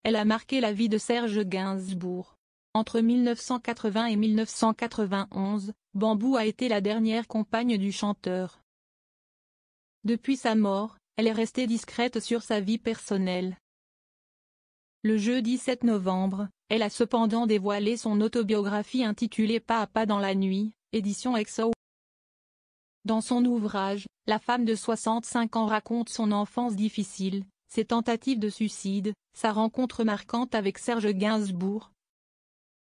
elle a marqué la vie de Serge Gainsbourg. Entre 1980 et 1991, Bambou a été la dernière compagne du chanteur. Depuis sa mort, elle est restée discrète sur sa vie personnelle. Le jeudi 7 novembre, elle a cependant dévoilé son autobiographie intitulée Pas à pas dans la nuit, édition XO. Dans son ouvrage, la femme de 65 ans raconte son enfance difficile, ses tentatives de suicide, sa rencontre marquante avec Serge Gainsbourg,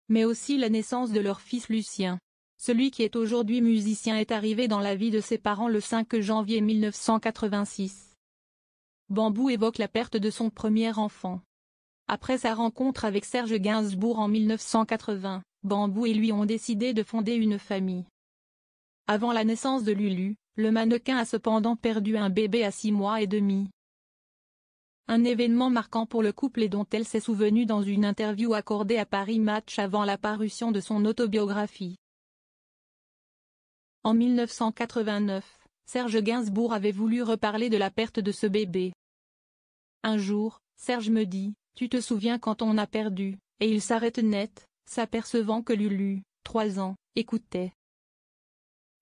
mais aussi la naissance de leur fils Lucien. Celui qui est aujourd'hui musicien est arrivé dans la vie de ses parents le 5 janvier 1986. Bambou évoque la perte de son premier enfant. Après sa rencontre avec Serge Gainsbourg en 1980, Bambou et lui ont décidé de fonder une famille. Avant la naissance de Lulu, le mannequin a cependant perdu un bébé à 6 mois et demi. Un événement marquant pour le couple et dont elle s'est souvenue dans une interview accordée à Paris Match avant la parution de son autobiographie. En 1989, Serge Gainsbourg avait voulu reparler de la perte de ce bébé. Un jour, Serge me dit « Tu te souviens quand on a perdu ?» et il s'arrête net, s'apercevant que Lulu, 3 ans, écoutait.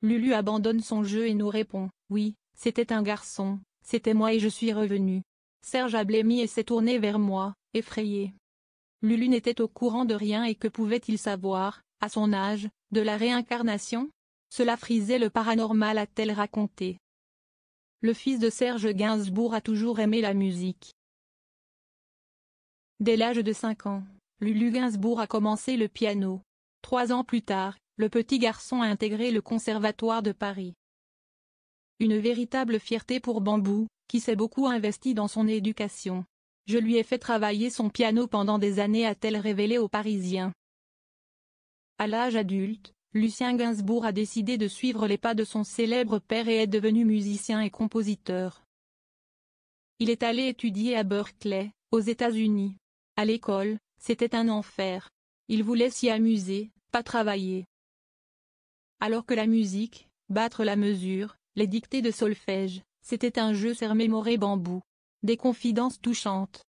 Lulu abandonne son jeu et nous répond « Oui, c'était un garçon, c'était moi et je suis revenu. » Serge a blêmi et s'est tourné vers moi, effrayé. Lulu n'était au courant de rien et que pouvait-il savoir, à son âge, de la réincarnation? Cela frisait le paranormal, a-t-elle raconté. Le fils de Serge Gainsbourg a toujours aimé la musique. Dès l'âge de 5 ans, Lulu Gainsbourg a commencé le piano. 3 ans plus tard, le petit garçon a intégré le Conservatoire de Paris. Une véritable fierté pour Bambou, qui s'est beaucoup investi dans son éducation. Je lui ai fait travailler son piano pendant des années, a-t-elle révélé aux Parisiens. À l'âge adulte, Lucien Gainsbourg a décidé de suivre les pas de son célèbre père et est devenu musicien et compositeur. Il est allé étudier à Berkeley, aux États-Unis. À l'école, c'était un enfer. Il voulait s'y amuser, pas travailler. Alors que la musique, battre la mesure, les dictées de solfège, c'était un jeu, s'est remémoré Bambou. Des confidences touchantes.